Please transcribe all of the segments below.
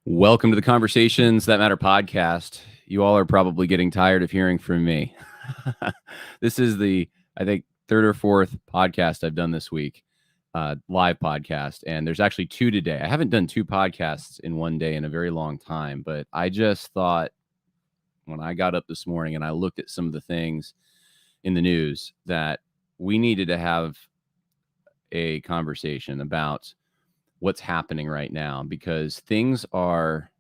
Welcome to the Conversations That Matter podcast. You all are probably getting tired of hearing from me. This is I think, third or fourth podcast I've done this week, live podcast. And there's actually two today. I haven't done two podcasts in one day in a very long time, but I just thought when I got up this morning and I looked at some of the things in the news that we needed to have a conversation about what's happening right now, because things are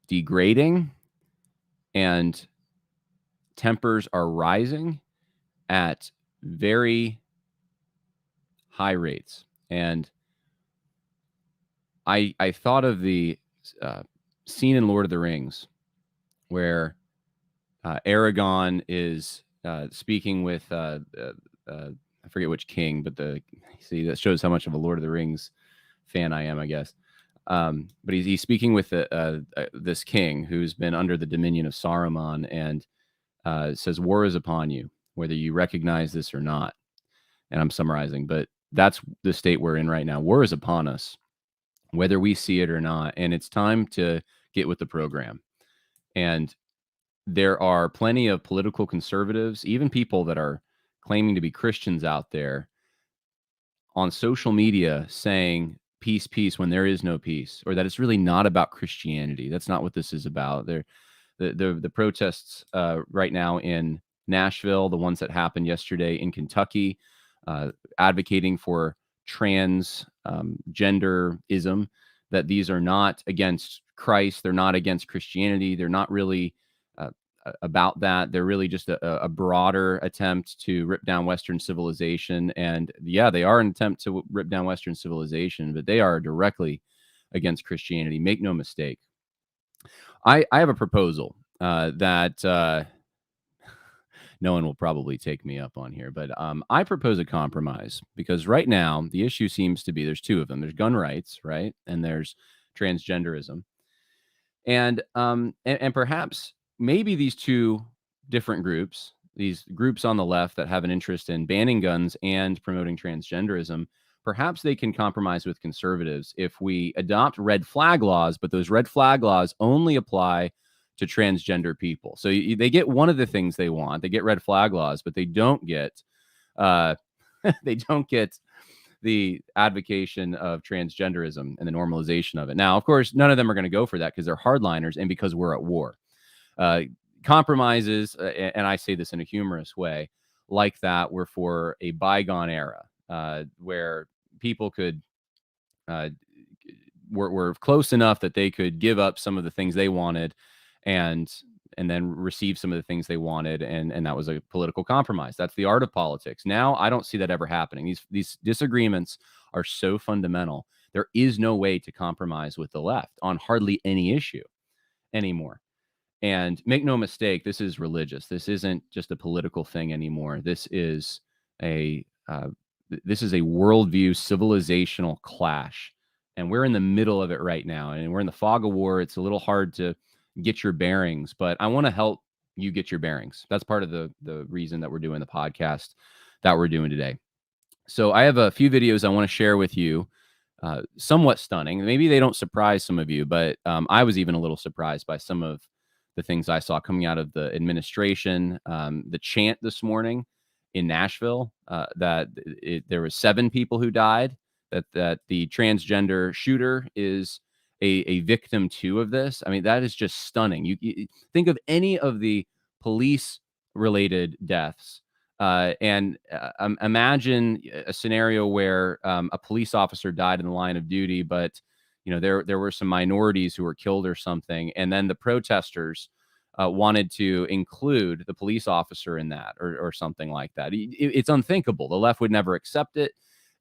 degrading and tempers are rising at very high rates. And I thought of the scene in Lord of the Rings where Aragorn is speaking with I forget which king, but that shows how much of a Lord of the Rings fan I am, I guess. But he's speaking with this king who's been under the dominion of Saruman, and says, "War is upon you, whether you recognize this or not." And I'm summarizing, but that's the state we're in right now. War is upon us, whether we see it or not, and it's time to get with the program. And there are plenty of political conservatives, even people that are claiming to be Christians out there on social media saying peace, peace, when there is no peace, or that it's really not about Christianity. That's not what this is about. The protests right now in Nashville, the ones that happened yesterday in Kentucky, advocating for transgenderism, that these are not against Christ. They're not against Christianity. They're not really about that. They're really just a broader attempt to rip down Western civilization. And yeah, they are an attempt to rip down Western civilization, but they are directly against Christianity. Make no mistake. I have a proposal that no one will probably take me up on here, but I propose a compromise, because right now the issue seems to be there's two of them. There's gun rights, right? And there's transgenderism. And perhaps maybe these two different groups, these groups on the left that have an interest in banning guns and promoting transgenderism, perhaps they can compromise with conservatives if we adopt red flag laws, but those red flag laws only apply to transgender people. So they get one of the things they want. They get red flag laws, but they don't get uh, they don't get the advocation of transgenderism and the normalization of it. Now, of course, none of them are going to go for that because they're hardliners and because we're at war. Compromises, and I say this in a humorous way, like that were for a bygone era where people could were close enough that they could give up some of the things they wanted and then receive some of the things they wanted, and that was a political compromise. That's the art of politics. Now I don't see that ever happening. These disagreements are so fundamental. There is no way to compromise with the left on hardly any issue anymore. And make no mistake, this is religious. This isn't just a political thing anymore. This is a worldview, civilizational clash, and we're in the middle of it right now. And we're in the fog of war. It's a little hard to get your bearings, but I want to help you get your bearings. That's part of the reason that we're doing the podcast that we're doing today. So I have a few videos I want to share with you. Somewhat stunning. Maybe they don't surprise some of you, but I was even a little surprised by some of the things I saw coming out of the administration. The chant this morning in Nashville that there were 7 people who died, that the transgender shooter is a victim too of this. I mean, that is just stunning. You think of any of the police related deaths and imagine a scenario where a police officer died in the line of duty, but there were some minorities who were killed or something, and then the protesters wanted to include the police officer in that, or something like that. It's unthinkable. The left would never accept it.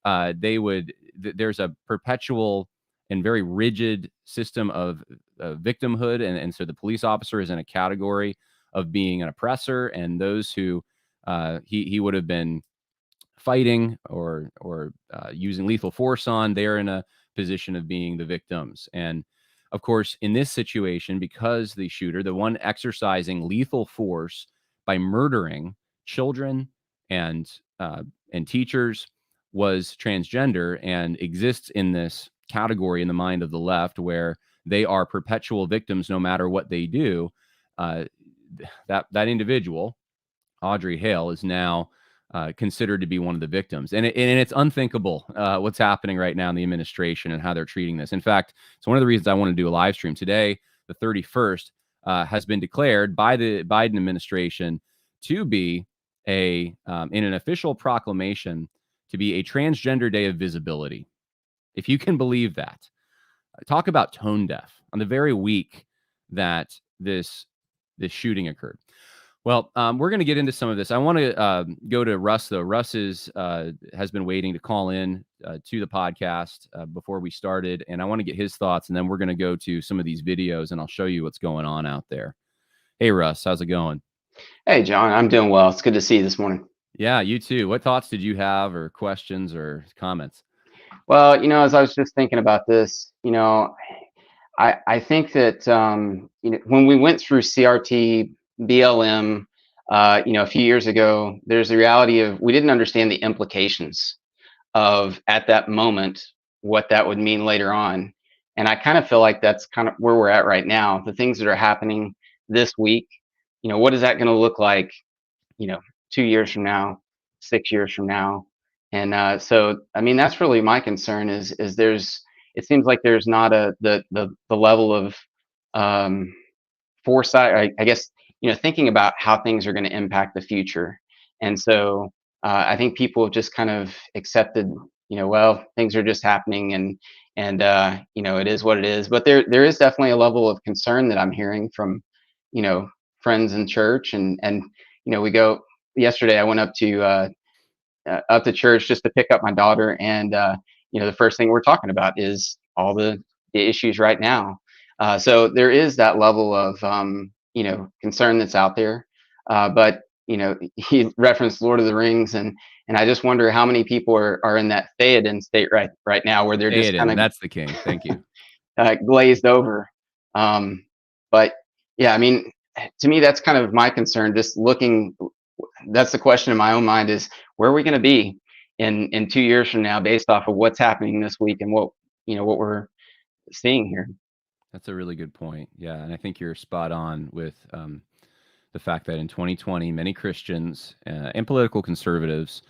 There's a perpetual and very rigid system of victimhood, and so the police officer is in a category of being an oppressor, and those who he would have been fighting or using lethal force on, they're in a position of being the victims. And of course, in this situation, because the shooter, the one exercising lethal force by murdering children and teachers, was transgender and exists in this category in the mind of the left where they are perpetual victims no matter what they do. That individual, Audrey Hale, is now considered to be one of the victims. And it's unthinkable what's happening right now in the administration and how they're treating this. In fact, it's one of the reasons I want to do a live stream today. The 31st has been declared by the Biden administration to be in an official proclamation, to be a transgender day of visibility. If you can believe that. Talk about tone deaf on the very week that this shooting occurred. Well, we're going to get into some of this. I want to go to Russ, though. Russ has been waiting to call in to the podcast before we started, and I want to get his thoughts, and then we're going to go to some of these videos, and I'll show you what's going on out there. Hey, Russ, how's it going? Hey, John, I'm doing well. It's good to see you this morning. Yeah, you too. What thoughts did you have, or questions, or comments? Well, as I was just thinking about this, I think that, when we went through CRT, BLM, a few years ago, there's the reality of we didn't understand the implications of at that moment what that would mean later on. And I kind of feel like that's kind of where we're at right now. The things that are happening this week, what is that going to look like, 2 years from now, 6 years from now? And so, I mean, that's really my concern is it seems like there's not the level of foresight, I guess, thinking about how things are going to impact the future. And so I think people have just kind of accepted, well, things are just happening, and it is what it is. But there is definitely a level of concern that I'm hearing from, friends in church, and we go. Yesterday, I went up to church just to pick up my daughter, and the first thing we're talking about is all the issues right now. So there is that level of concern that's out there. But he referenced Lord of the Rings, and I just wonder how many people are in that Theoden state right now, where they're just kind of, that's the king. Thank you. Glazed over. But yeah, I mean, to me, that's kind of my concern. Just looking, that's the question in my own mind, is where are we going to be in 2 years from now, based off of what's happening this week and what we're seeing here. That's a really good point. Yeah, and I think you're spot on with the fact that in 2020, many Christians and political conservatives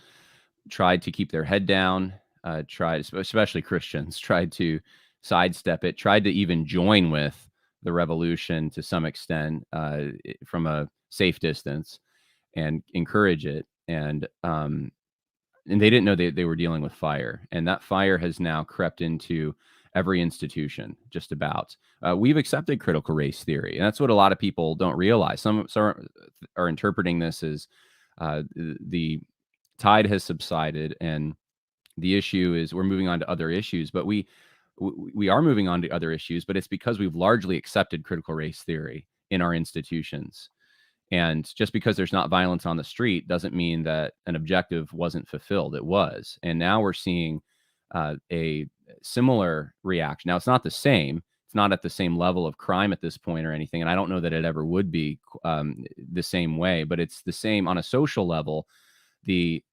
tried to keep their head down, especially Christians, tried to sidestep it, tried to even join with the revolution to some extent from a safe distance and encourage it. And they didn't know they were dealing with fire. And that fire has now crept into every institution, just about. We've accepted critical race theory, and that's what a lot of people don't realize. Some are interpreting this as the tide has subsided, and the issue is we're moving on to other issues. But we are moving on to other issues, but it's because we've largely accepted critical race theory in our institutions. And just because there's not violence on the street doesn't mean that an objective wasn't fulfilled. It was. And now we're seeing a similar reaction. Now, it's not the same. It's not at the same level of crime at this point or anything. And I don't know that it ever would be the same way, but it's the same on a social level. The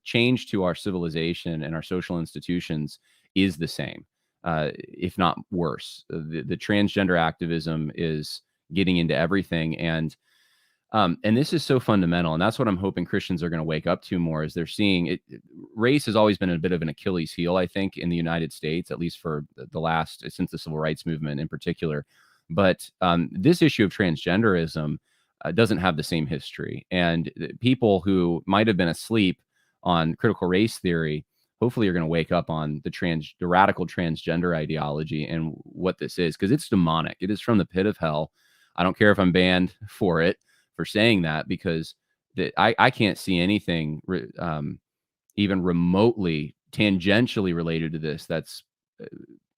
change to our civilization and our social institutions is the same, if not worse. The transgender activism is getting into everything. And this is so fundamental. And that's what I'm hoping Christians are going to wake up to more, is they're seeing it. Race has always been a bit of an Achilles heel, I think, in the United States, at least for since the civil rights movement in particular. But this issue of transgenderism doesn't have the same history. And people who might have been asleep on critical race theory, hopefully are going to wake up on the radical transgender ideology and what this is, because it's demonic. It is from the pit of hell. I don't care if I'm banned for saying that, because I can't see anything even remotely tangentially related to this that's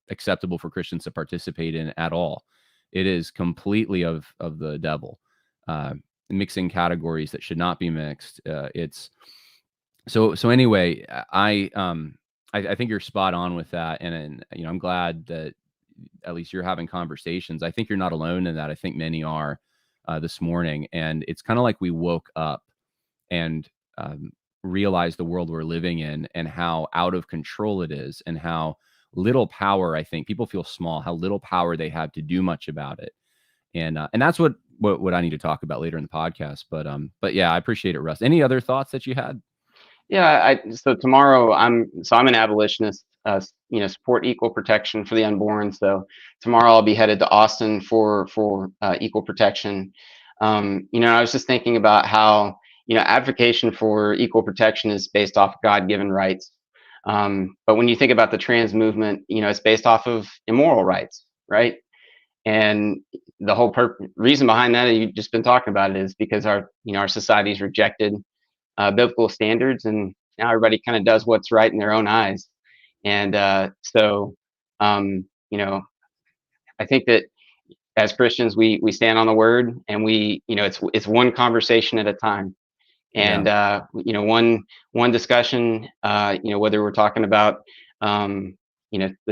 acceptable for Christians to participate in at all. It is completely of the devil, mixing categories that should not be mixed. It's so anyway. I think you're spot on with that, and I'm glad that at least you're having conversations. I think you're not alone in that. I think many are. This morning, and it's kind of like we woke up and realized the world we're living in and how out of control it is, and how little power. I think people feel small, how little power they have to do much about it. And that's what I need to talk about later in the podcast. But yeah, I appreciate it, Russ. Any other thoughts that you had? Yeah, so tomorrow I'm an abolitionist. Support equal protection for the unborn. So tomorrow I'll be headed to Austin for equal protection. I was just thinking about how advocacy for equal protection is based off God-given rights. But when you think about the trans movement, it's based off of immoral rights, right? And the whole reason behind that, and you've just been talking about it, is because our society's rejected biblical standards, and now everybody kind of does what's right in their own eyes. And so, I think that as Christians, we stand on the word, and it's one conversation at a time. And one discussion, whether we're talking about the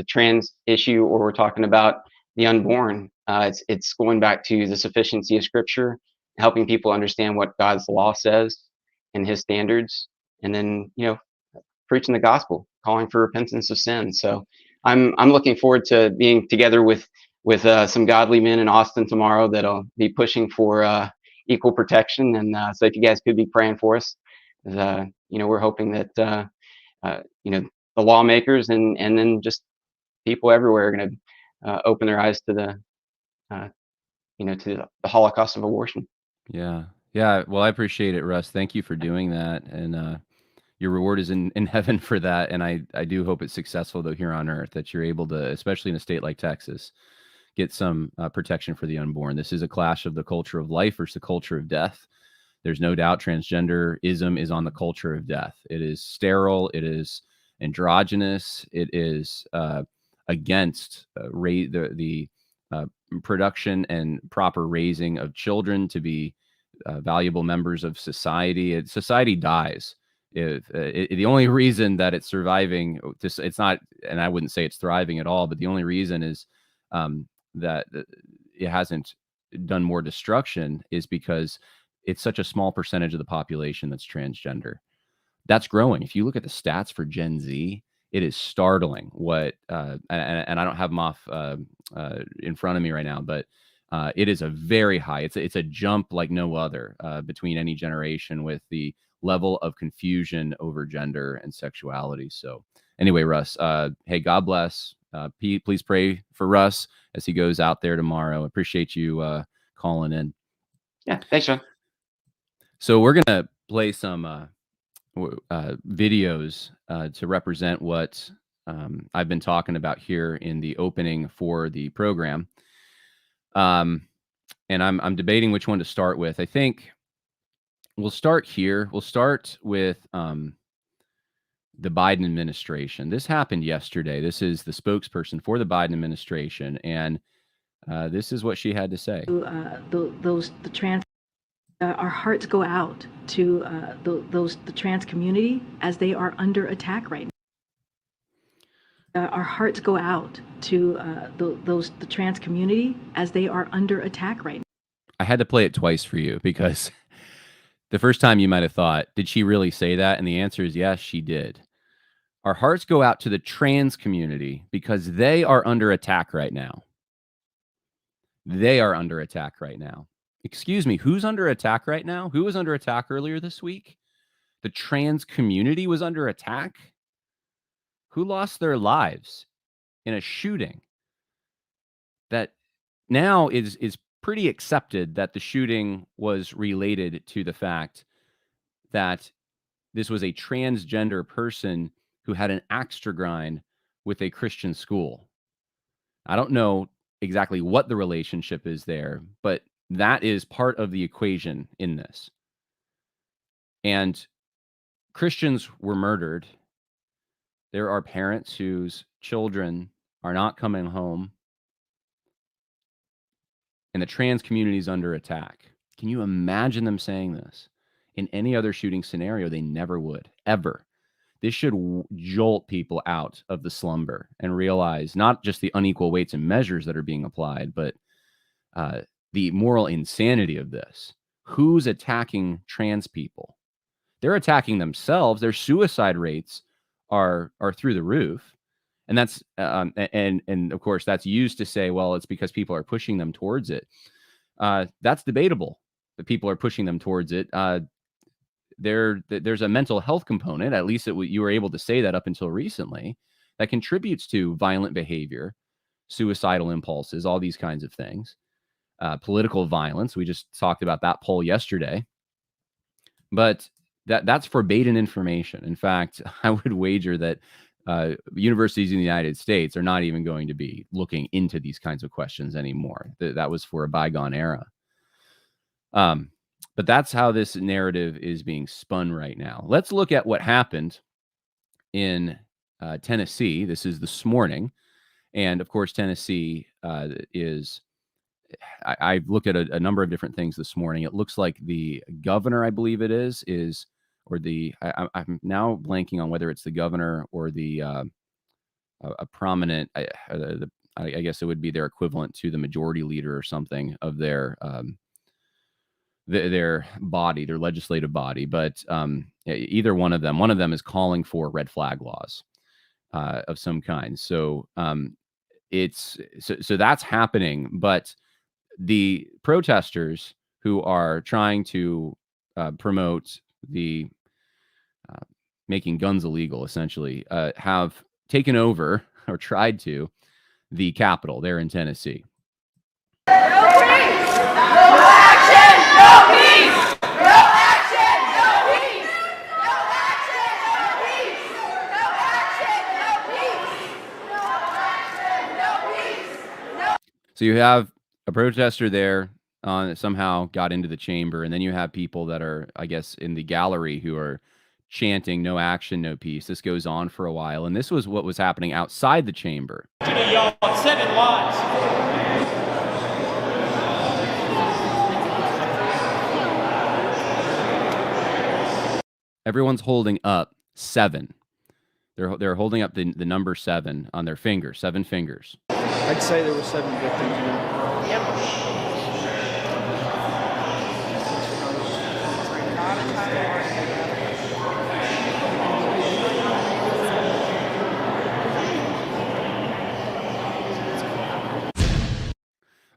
trans issue or we're talking about the unborn, it's going back to the sufficiency of Scripture, helping people understand what God's law says and His standards, and then preaching the gospel, calling for repentance of sin. So I'm looking forward to being together with some godly men in Austin tomorrow that'll be pushing for equal protection. And so if you guys could be praying for us, we're hoping that the lawmakers and then just people everywhere are going to open their eyes to to the Holocaust of abortion. Yeah. Yeah. Well, I appreciate it, Russ. Thank you for doing that. And your reward is in heaven for that. And I do hope it's successful, though, here on earth, that you're able to, especially in a state like Texas, get some protection for the unborn. This is a clash of the culture of life versus the culture of death. There's no doubt transgenderism is on the culture of death. It is sterile. It is androgynous. It is against the production and proper raising of children to be valuable members of society. Society dies. The only reason that it's surviving, it's not, and I wouldn't say it's thriving at all, but the only reason is that it hasn't done more destruction is because it's such a small percentage of the population that's transgender. That's growing. If you look at the stats for Gen Z, it is startling what, and I don't have them off in front of me right now, but it is a very high, it's a jump like no other between any generation with the level of confusion over gender and sexuality. So anyway, Russ, hey, God bless. Please pray for Russ as he goes out there tomorrow. Appreciate you calling in. Yeah, thanks, John. So we're going to play some videos to represent what I've been talking about here in the opening for the program. And I'm debating which one to start with. I think we'll start here. We'll start with the Biden administration. This happened yesterday. This is the spokesperson for the Biden administration, and this is what she had to say. The trans, our hearts go out to the trans community as they are under attack right now. Our hearts go out to the trans community as they are under attack right now. I had to play it twice for you because the first time you might have thought, did she really say that? And the answer is yes, she did. Our hearts go out to the trans community because they are under attack right now. They are under attack right now. Excuse me, who's under attack right now? Who was under attack earlier this week? The trans community was under attack? Who lost their lives in a shooting that now is pretty accepted that the shooting was related to the fact that this was a transgender person who had an axe to grind with a Christian school. I don't know exactly what the relationship is there, but that is part of the equation in this. And Christians were murdered. There are parents whose children are not coming home, and the trans community is under attack. Can you imagine them saying this? In any other shooting scenario, they never would, ever. This should jolt people out of the slumber and realize not just the unequal weights and measures that are being applied, but the moral insanity of this. Who's attacking trans people? They're attacking themselves. Their suicide rates are through the roof. And that's and of course that's used to say, well, it's because people are pushing them towards it. That's debatable. That people are pushing them towards it. There's a mental health component. At least you were able to say that up until recently, that contributes to violent behavior, suicidal impulses, all these kinds of things. Political violence. We just talked about that poll yesterday. But that's forbidden information. In fact, I would wager that universities in the United States are not even going to be looking into these kinds of questions anymore. That was for a bygone era. But that's how this narrative is being spun right now. Let's look at what happened in Tennessee. This is this morning. And of course, Tennessee is, I've looked at a number of different things this morning. It looks like the governor, I believe it is, or I'm now blanking on whether it's the governor or the a prominent, I guess it would be their equivalent to the majority leader or something of their body, their legislative body. But either one of them is calling for red flag laws of some kind. So so that's happening. But the protesters who are trying to promote the making guns illegal, essentially, have taken over or tried to the Capitol there in Tennessee. No peace! No action! No peace! No action! No peace! No action! No peace! No action! No peace! No action! No peace! No. So you have a protester there somehow got into the chamber, and then you have people that are, I guess, in the gallery who are chanting "No action, no peace." This goes on for a while, and this was what was happening outside the chamber. Y'all 7 lives. Everyone's holding up 7. They're holding up the number 7 on their fingers, 7 fingers. I'd say there were 7 victims. Yeah.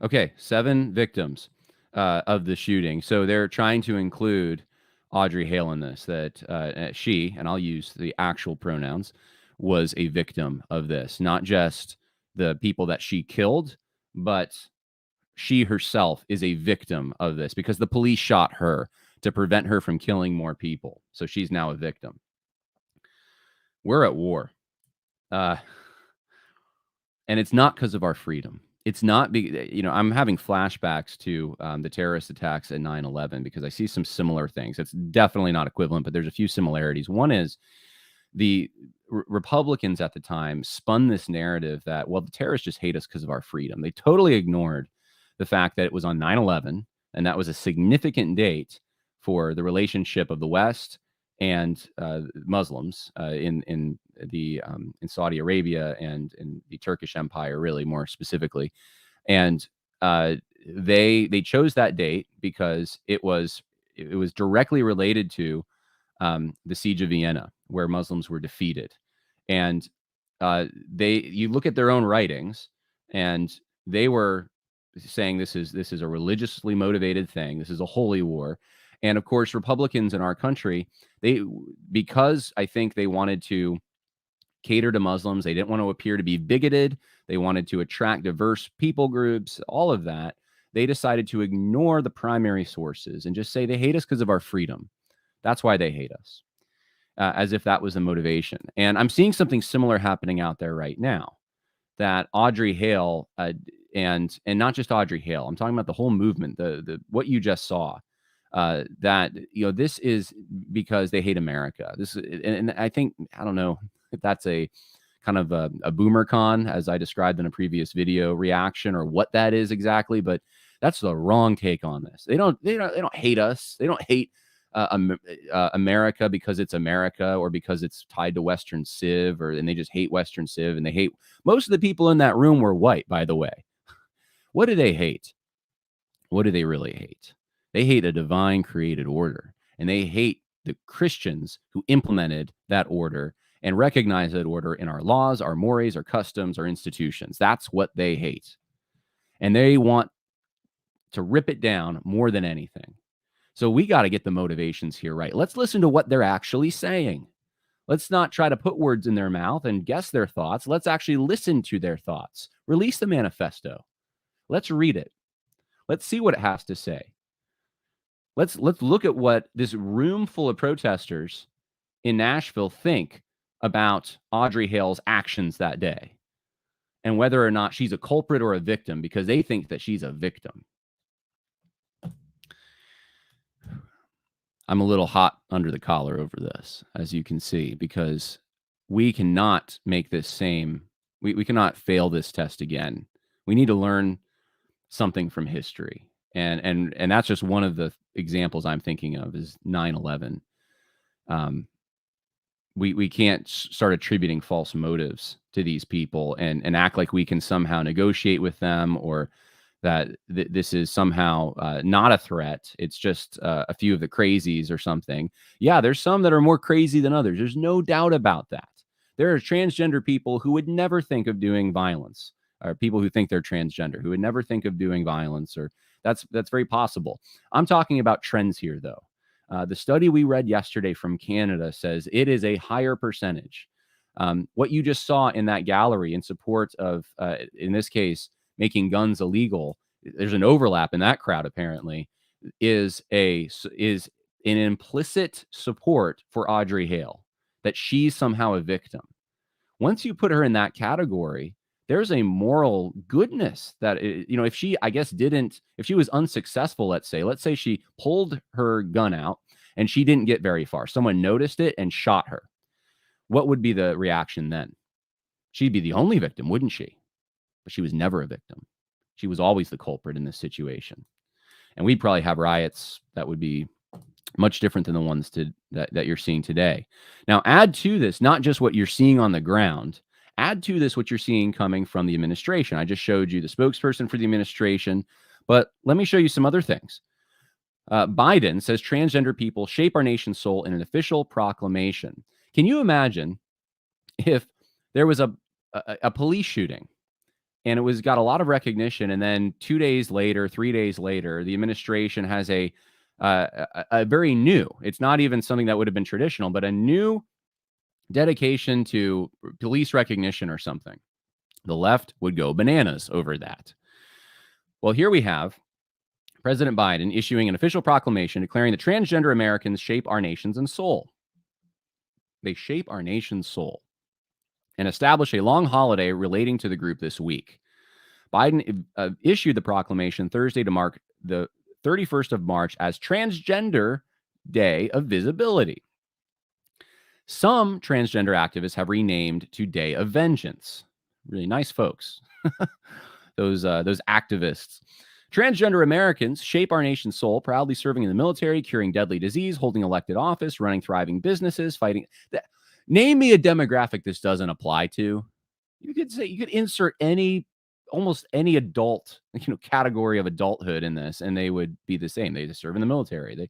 Okay, 7 victims of the shooting. So they're trying to include Audrey Hale in this, that she, and I'll use the actual pronouns, was a victim of this. Not just the people that she killed, but she herself is a victim of this because the police shot her to prevent her from killing more people. So she's now a victim. We're at war. And it's not because of our freedom. It's not, I'm having flashbacks to the terrorist attacks at 9/11 because I see some similar things. It's definitely not equivalent, but there's a few similarities. One is the Republicans at the time spun this narrative that, well, the terrorists just hate us because of our freedom. They totally ignored the fact that it was on 9/11, and that was a significant date for the relationship of the West and Muslims in Saudi Arabia and in the Turkish Empire, really more specifically. And they chose that date because it was directly related to the Siege of Vienna, where Muslims were defeated. And you look at their own writings, and they were saying this is a religiously motivated thing. This is a holy war. And of course, Republicans in our country, because I think they wanted to cater to Muslims, they didn't want to appear to be bigoted. They wanted to attract diverse people groups, all of that. They decided to ignore the primary sources and just say they hate us because of our freedom. That's why they hate us, as if that was the motivation. And I'm seeing something similar happening out there right now, that Audrey Hale, and not just Audrey Hale, I'm talking about the whole movement, the what you just saw, that, this is because they hate America. And I think, I don't know if that's a kind of a boomer con, as I described in a previous video reaction, or what that is exactly, but that's the wrong take on this. They don't hate us. They don't hate America because it's America or because it's tied to Western Civ, and they just hate Western Civ, and they hate most of the people in that room were white, by the way. What do they hate? What do they really hate? They hate a divine created order, and they hate the Christians who implemented that order and recognize that order in our laws, our mores, our customs, our institutions. That's what they hate. And they want to rip it down more than anything. So we got to get the motivations here right. Let's listen to what they're actually saying. Let's not try to put words in their mouth and guess their thoughts. Let's actually listen to their thoughts. Release the manifesto. Let's read it. Let's see what it has to say. Let's look at what this room full of protesters in Nashville think about Audrey Hale's actions that day and whether or not she's a culprit or a victim, because they think that she's a victim. I'm a little hot under the collar over this, as you can see, because we cannot make this same, we cannot fail this test again. We need to learn something from history. And that's just one of the examples I'm thinking of is 9/11. We can't start attributing false motives to these people and act like we can somehow negotiate with them, or that this is somehow not a threat. It's just a few of the crazies or something. Yeah, there's some that are more crazy than others. There's no doubt about that. There are transgender people who would never think of doing violence, or people who think they're transgender who would never think of doing violence, or that's very possible. I'm talking about trends here, though. The study we read yesterday from Canada says it is a higher percentage. What you just saw in that gallery in support of, in this case, making guns illegal, there's an overlap in that crowd apparently, is an implicit support for Audrey Hale, that she's somehow a victim. Once you put her in that category, there's a moral goodness that, if she, I guess, if she was unsuccessful, let's say she pulled her gun out and she didn't get very far, someone noticed it and shot her, what would be the reaction then? She'd be the only victim, wouldn't she? But she was never a victim. She was always the culprit in this situation. And we'd probably have riots that would be much different than the ones that you're seeing today. Now, add to this, not just what you're seeing on the ground, add to this what you're seeing coming from the administration. I just showed you the spokesperson for the administration, but let me show you some other things. Biden says transgender people shape our nation's soul in an official proclamation. Can you imagine if there was a police shooting and it got a lot of recognition, and then 2 days later, 3 days later, the administration has a very new, it's not even something that would have been traditional, but a new dedication to police recognition or something? The left would go bananas over that. Well, here we have President Biden issuing an official proclamation declaring that transgender Americans shape our nation's soul. They shape our nation's soul, and establish a long holiday relating to the group this week. Biden issued the proclamation Thursday to mark the 31st of March as Transgender Day of Visibility. Some transgender activists have renamed to Day of Vengeance. Really nice folks. Those activists. Transgender Americans shape our nation's soul, proudly serving in the military, curing deadly disease, holding elected office, running thriving businesses, fighting. Name me a demographic this doesn't apply to. You could insert almost any adult, category of adulthood in this, and they would be the same. They serve in the military.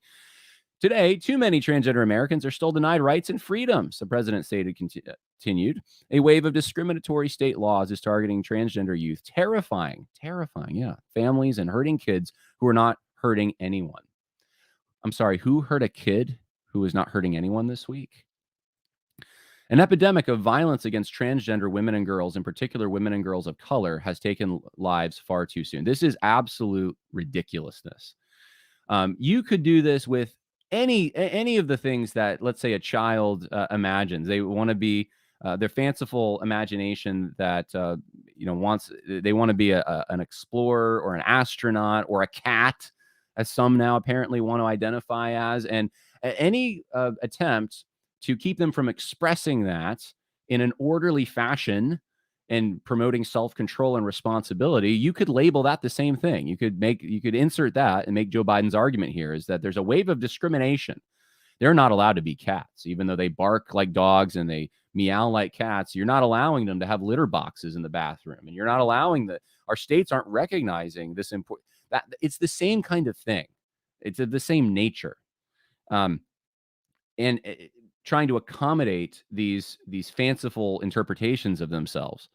Today, too many transgender Americans are still denied rights and freedoms, the president stated. Continued. A wave of discriminatory state laws is targeting transgender youth. Terrifying, yeah. Families and hurting kids who are not hurting anyone. I'm sorry, who hurt a kid who is not hurting anyone this week? An epidemic of violence against transgender women and girls, in particular women and girls of color, has taken lives far too soon. This is absolute ridiculousness. You could do this with any of the things that, let's say, a child imagines. They want to be their fanciful imagination that they want to be an explorer or an astronaut or a cat, as some now apparently want to identify as, and any attempt to keep them from expressing that in an orderly fashion and promoting self-control and responsibility, you could label that the same thing. You could insert that and make Joe Biden's argument here is that there's a wave of discrimination. They're not allowed to be cats, even though they bark like dogs and they meow like cats. You're not allowing them to have litter boxes in the bathroom, and you're not allowing our states aren't recognizing this that it's the same kind of thing. It's the same nature. And trying to accommodate these fanciful interpretations of themselves.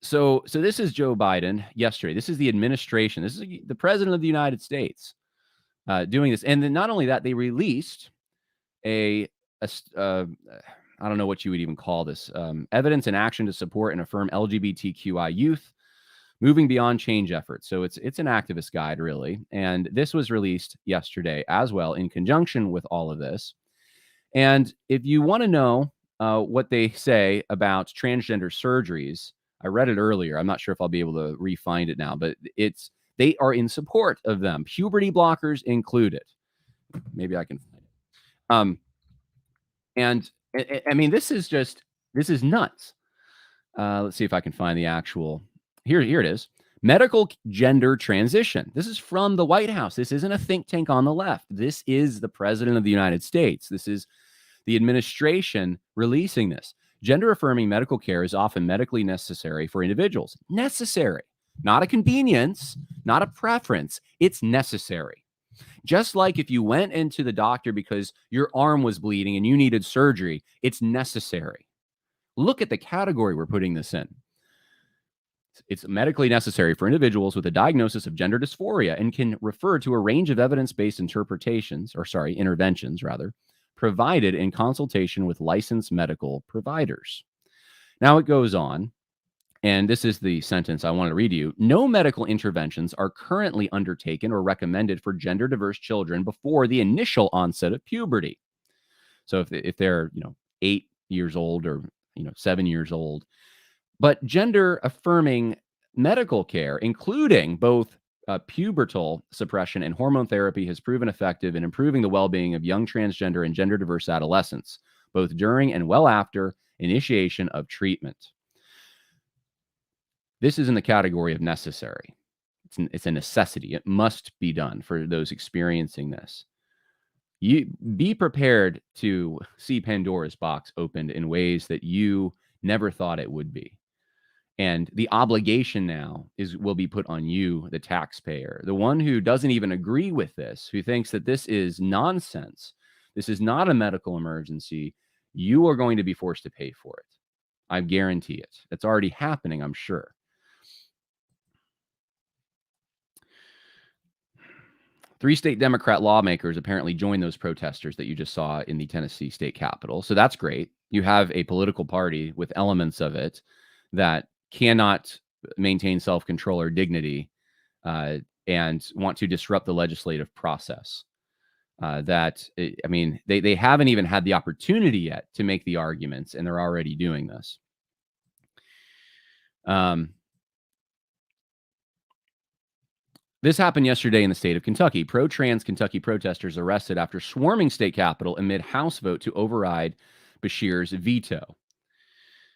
So this is Joe Biden yesterday. This is the administration. This is the president of the United States doing this. And then not only that, they released I don't know what you would even call this, evidence and action to support and affirm LGBTQI youth moving beyond change efforts. So it's an activist guide, really. And this was released yesterday as well in conjunction with all of this. And if you want to know what they say about transgender surgeries, I read it earlier. I'm not sure if I'll be able to re-find it now, but they are in support of them, puberty blockers included. Maybe I can find it. And I mean, this is nuts. Let's see if I can find the actual. Here it is. Medical gender transition. This is from the White House. This isn't a think tank on the left. This is the president of the United States. This is the administration releasing this. Gender affirming medical care is often medically necessary for individuals. Necessary, not a convenience, not a preference. It's necessary. Just like if you went into the doctor because your arm was bleeding and you needed surgery, it's necessary. Look at the category we're putting this in. It's medically necessary for individuals with a diagnosis of gender dysphoria and can refer to a range of evidence-based interventions, provided in consultation with licensed medical providers. Now it goes on, and this is the sentence I want to read to you. No medical interventions are currently undertaken or recommended for gender diverse children before the initial onset of puberty. So if they're 8 years old or 7 years old, but gender affirming medical care, including both pubertal suppression and hormone therapy, has proven effective in improving the well-being of young transgender and gender diverse adolescents, both during and well after initiation of treatment. This is in the category of necessary. It's a necessity. It must be done for those experiencing this. You be prepared to see Pandora's box opened in ways that you never thought it would be. And the obligation now will be put on you, the taxpayer, the one who doesn't even agree with this, who thinks that this is nonsense. This is not a medical emergency. You are going to be forced to pay for it. I guarantee it. It's already happening, I'm sure. Three state Democrat lawmakers apparently joined those protesters that you just saw in the Tennessee state capitol. So that's great. You have a political party with elements of it that cannot maintain self-control or dignity and want to disrupt the legislative process. They haven't even had the opportunity yet to make the arguments, and they're already doing this. This happened yesterday in the state of Kentucky. Pro-trans Kentucky protesters arrested after swarming state capitol amid House vote to override Beshear's veto.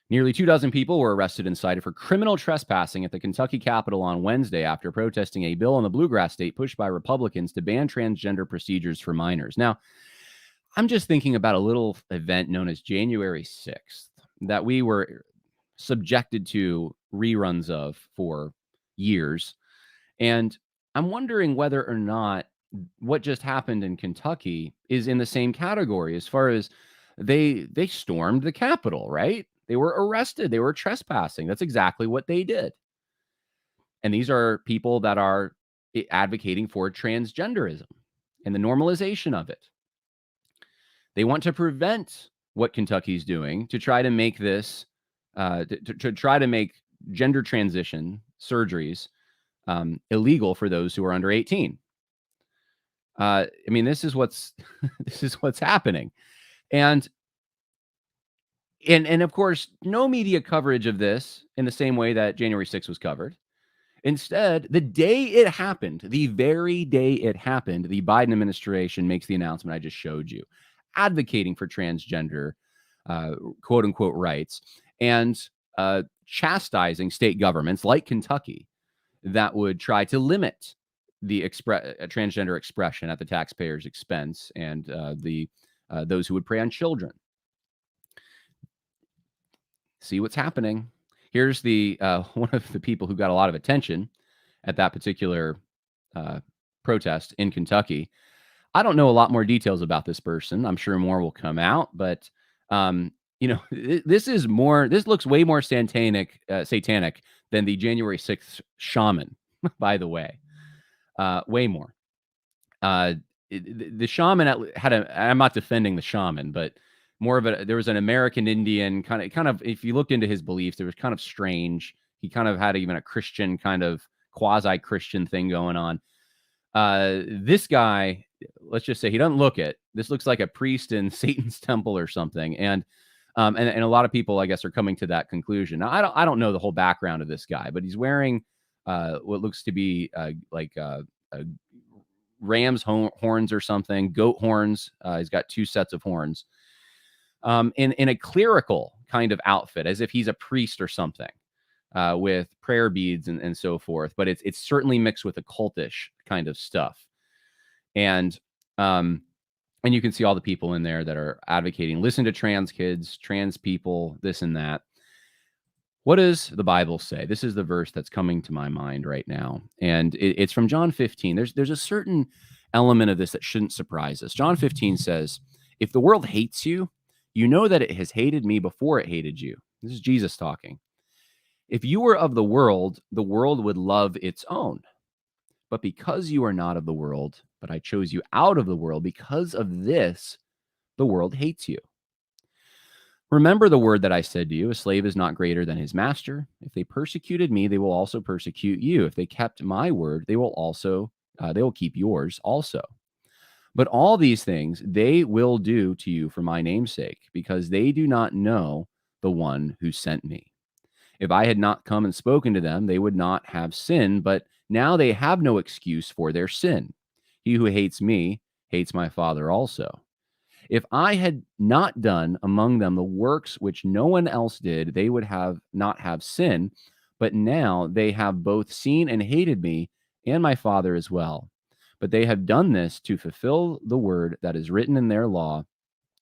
Nearly 24 people were arrested and cited for criminal trespassing at the Kentucky Capitol on Wednesday after protesting a bill in the bluegrass state pushed by Republicans to ban transgender procedures for minors. Now, I'm just thinking about a little event known as January 6th that we were subjected to reruns of for years. And I'm wondering whether or not what just happened in Kentucky is in the same category as far as they stormed the Capitol, right? They were arrested. They were trespassing. That's exactly what they did. And these are people that are advocating for transgenderism and the normalization of it. They want to prevent what Kentucky's doing to try to make this, to try to make gender transition surgeries illegal for those who are under 18. This is what's happening. And of course, no media coverage of this in the same way that January 6th was covered. Instead, the day it happened, the very day it happened, the Biden administration makes the announcement I just showed you, advocating for transgender, quote unquote, rights, and chastising state governments like Kentucky that would try to limit the transgender expression at the taxpayer's expense and those who would prey on children. See what's happening. Here's the one of the people who got a lot of attention at that particular protest in Kentucky. I don't know a lot more details about this person. I'm sure more will come out, but this looks way more satanic than the January 6th shaman, by the way. Way more. The shaman I'm not defending the shaman, but there was an American Indian kind of, if you looked into his beliefs, it was kind of strange. He kind of had even a Christian kind of quasi-Christian thing going on. This guy, let's just say he doesn't look it. This looks like a priest in Satan's temple or something. And a lot of people, I guess, are coming to that conclusion. Now, I don't know the whole background of this guy, but he's wearing what looks to be ram's horns or something, goat horns. He's got 2 sets of horns in a clerical kind of outfit, as if he's a priest or something. With prayer beads and so forth, but it's certainly mixed with occultish kind of stuff, and you can see all the people in there that are advocating, listen to trans kids, trans people, this and that. What does the Bible say? This is the verse that's coming to my mind right now, and it's from John 15. There's a certain element of this that shouldn't surprise us. John 15 says, "If the world hates you, you know that it has hated me before it hated you." This is Jesus talking. "If you were of the world would love its own. But because you are not of the world, but I chose you out of the world, because of this, the world hates you. Remember the word that I said to you, a slave is not greater than his master. If they persecuted me, they will also persecute you. If they kept my word, they will keep yours also. But all these things they will do to you for my name's sake, because they do not know the one who sent me. If I had not come and spoken to them, they would not have sin, but now they have no excuse for their sin. He who hates me hates my Father also. If I had not done among them the works which no one else did, they would not have sin, but now they have both seen and hated me and my Father as well. But they have done this to fulfill the word that is written in their law.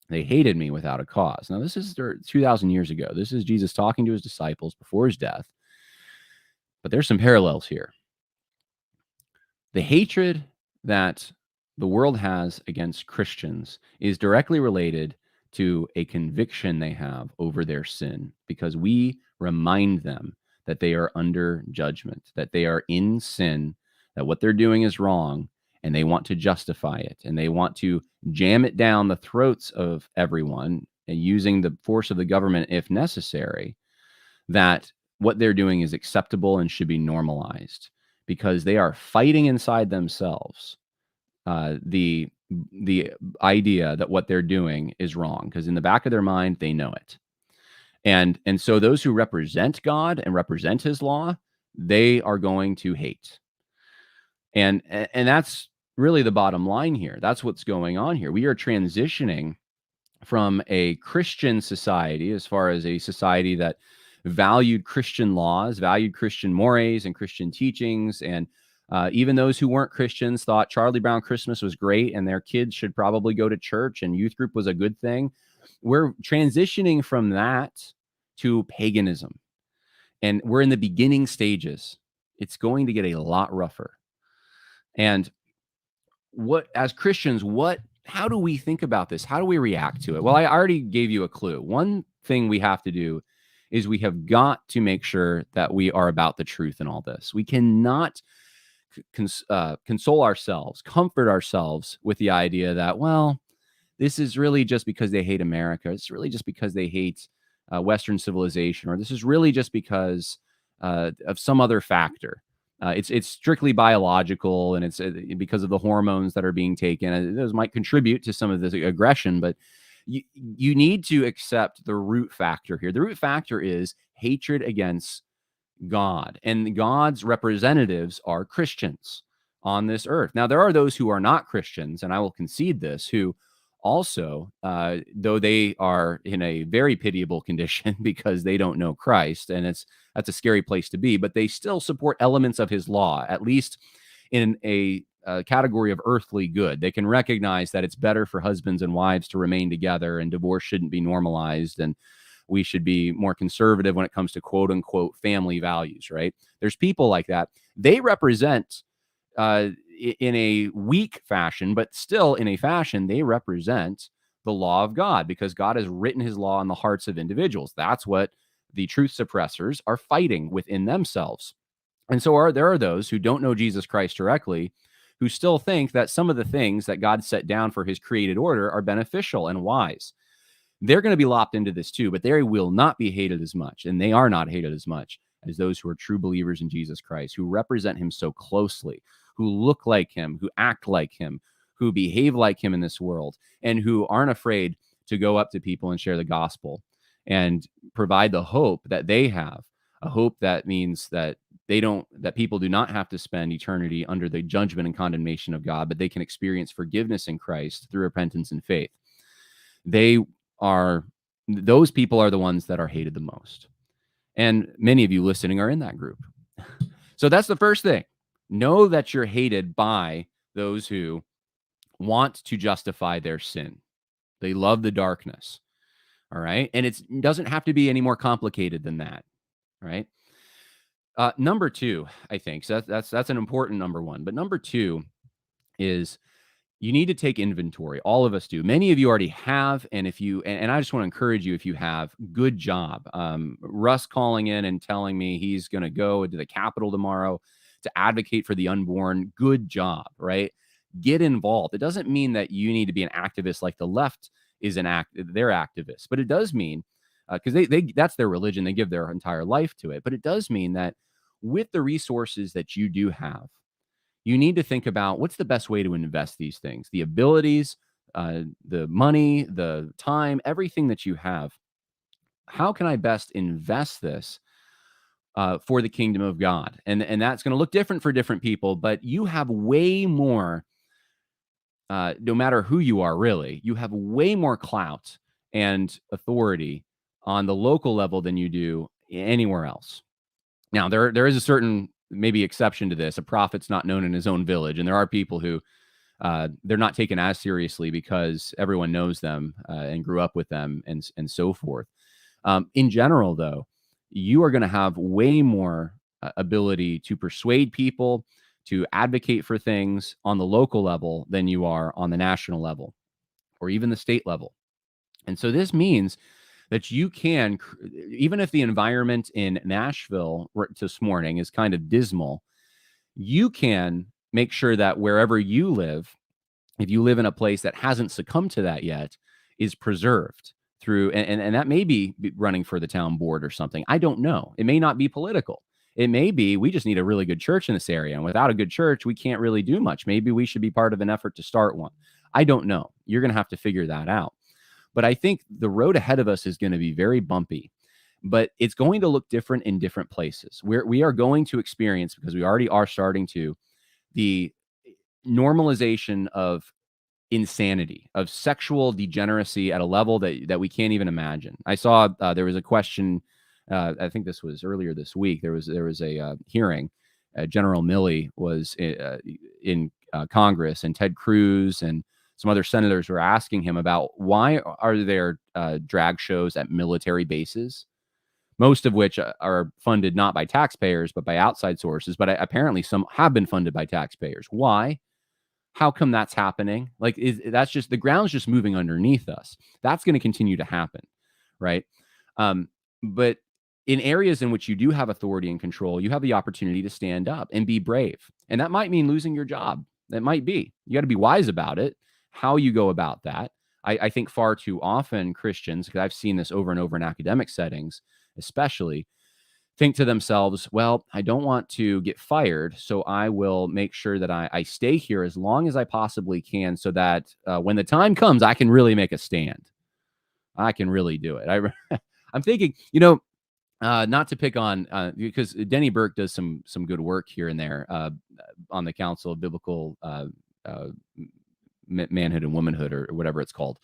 They hated me without a cause." Now, this is 2,000 years ago. This is Jesus talking to his disciples before his death. But there's some parallels here. The hatred that the world has against Christians is directly related to a conviction they have over their sin, because we remind them that they are under judgment, that they are in sin, that what they're doing is wrong, and they want to justify it, and they want to jam it down the throats of everyone, and using the force of the government if necessary, that what they're doing is acceptable and should be normalized, because they are fighting inside themselves the idea that what they're doing is wrong, because in the back of their mind they know it. And so those who represent God and represent his law, they are going to hate. And that's really the bottom line here. That's what's going on here. We are transitioning from a Christian society, as far as a society that valued Christian laws, valued Christian mores and Christian teachings. And even those who weren't Christians thought Charlie Brown Christmas was great and their kids should probably go to church and youth group was a good thing. We're transitioning from that to paganism. And we're in the beginning stages. It's going to get a lot rougher. And as Christians, how do we think about this? How do we react to it? Well, I already gave you a clue. One thing we have to do is we have got to make sure that we are about the truth in all this. We cannot console ourselves, comfort ourselves with the idea that, well, this is really just because they hate America. It's really just because they hate Western civilization, or this is really just because of some other factor. It's strictly biological, and it's because of the hormones that are being taken. Those might contribute to some of this aggression, but you need to accept the root factor here. The root factor is hatred against God, and God's representatives are Christians on this earth. Now, there are those who are not Christians, and I will concede this, who also, though they are in a very pitiable condition because they don't know Christ, and that's a scary place to be, but they still support elements of his law, at least in a category of earthly good. They can recognize that it's better for husbands and wives to remain together, and divorce shouldn't be normalized, and we should be more conservative when it comes to quote unquote family values, right? There's people like that. They represent in a weak fashion, but still in a fashion, they represent the law of God, because God has written his law in the hearts of individuals. That's what the truth suppressors are fighting within themselves. And so there are those who don't know Jesus Christ directly, who still think that some of the things that God set down for his created order are beneficial and wise. They're going to be lopped into this too, but they will not be hated as much, and they are not hated as much as those who are true believers in Jesus Christ, who represent him so closely, who look like him, who act like him, who behave like him in this world, and who aren't afraid to go up to people and share the gospel and provide the hope that they have, a hope that means that that people do not have to spend eternity under the judgment and condemnation of God, but they can experience forgiveness in Christ through repentance and faith. Those people are the ones that are hated the most. And many of you listening are in that group. So that's the first thing. Know that you're hated by those who want to justify their sin. They love the darkness. All right. And it doesn't have to be any more complicated than that. Right. Number two, I think, so that's an important number one. But number two is you need to take inventory. All of us do. Many of you already have. And and I just want to encourage you, if you have, good job. Russ calling in and telling me he's going to go to the Capitol tomorrow to advocate for the unborn. Good job, right? Get involved. It doesn't mean that you need to be an activist like the left is they're activists, but it does mean, because they that's their religion. They give their entire life to it. But it does mean that with the resources that you do have, you need to think about what's the best way to invest these things, the abilities, the money, the time, everything that you have. How can I best invest this for the kingdom of God? And that's going to look different for different people, but you have way more, no matter who you are, really, you have way more clout and authority on the local level than you do anywhere else. Now, there is a certain maybe exception to this. A prophet's not known in his own village. And there are people who they're not taken as seriously because everyone knows them and grew up with them and so forth. In general, though, you are going to have way more ability to persuade people, to advocate for things on the local level than you are on the national level or even the state level. And so this means that you can, even if the environment in Nashville this morning is kind of dismal, you can make sure that wherever you live, if you live in a place that hasn't succumbed to that yet, is preserved through, and that may be running for the town board or something. I don't know. It may not be political. It may be we just need a really good church in this area. And without a good church, we can't really do much. Maybe we should be part of an effort to start one. I don't know. You're going to have to figure that out. But I think the road ahead of us is going to be very bumpy, but it's going to look different in different places. We are going to experience, because we already are starting to, the normalization of insanity, of sexual degeneracy at a level that we can't even imagine. I saw there was a question. I think this was earlier this week. There was a hearing. General Milley was in Congress, and Ted Cruz and some other senators were asking him about why are there drag shows at military bases, most of which are funded not by taxpayers, but by outside sources. But apparently some have been funded by taxpayers. Why? How come that's happening? Like, that's just, the ground's just moving underneath us. That's going to continue to happen, right? But in areas in which you do have authority and control, you have the opportunity to stand up and be brave. And that might mean losing your job. That might be. You got to be wise about it. How you go about that. I think far too often Christians, because I've seen this over and over in academic settings, especially, think to themselves, well, I don't want to get fired, so I will make sure that I stay here as long as I possibly can, so that when the time comes, I can really make a stand. I can really do it. I'm thinking, not to pick on, because Denny Burke does some good work here and there on the Council of Biblical Manhood and Womanhood, or whatever it's called.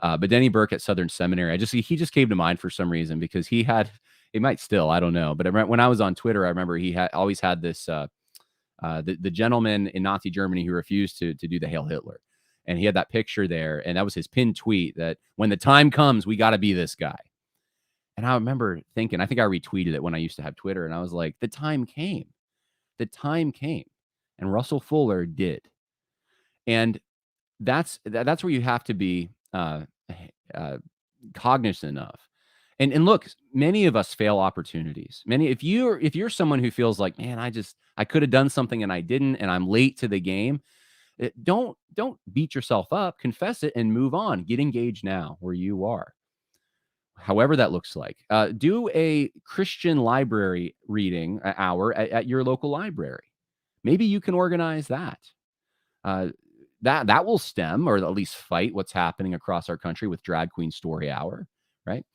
But Denny Burke at Southern Seminary, he just came to mind for some reason, because it might still, I don't know. But when I was on Twitter, I remember he always had this, the gentleman in Nazi Germany who refused to do the Hail Hitler. And he had that picture there, and that was his pinned tweet, that when the time comes, we got to be this guy. And I remember thinking, I think I retweeted it when I used to have Twitter, and I was like, the time came. The time came. And Russell Fuller did. And that's where you have to be cognizant of. And look, many of us fail opportunities. If you're someone who feels like, man, I could have done something and I didn't, and I'm late to the game, don't beat yourself up, confess it, and move on. Get engaged now where you are, however that looks like. Do a Christian library reading hour at your local library. Maybe you can organize that. That will stem, or at least fight, what's happening across our country with Drag Queen Story Hour, right?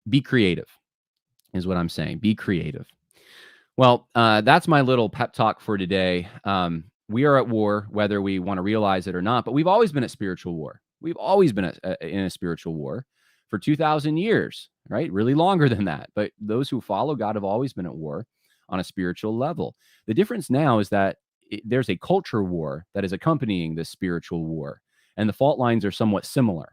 Be creative is what I'm saying. Be creative. Well, that's my little pep talk for today. We are at war, whether we want to realize it or not, but we've always been at spiritual war. We've always been in a spiritual war for 2,000 years, right? Really longer than that. But those who follow God have always been at war on a spiritual level. The difference now is that there's a culture war that is accompanying this spiritual war, and the fault lines are somewhat similar.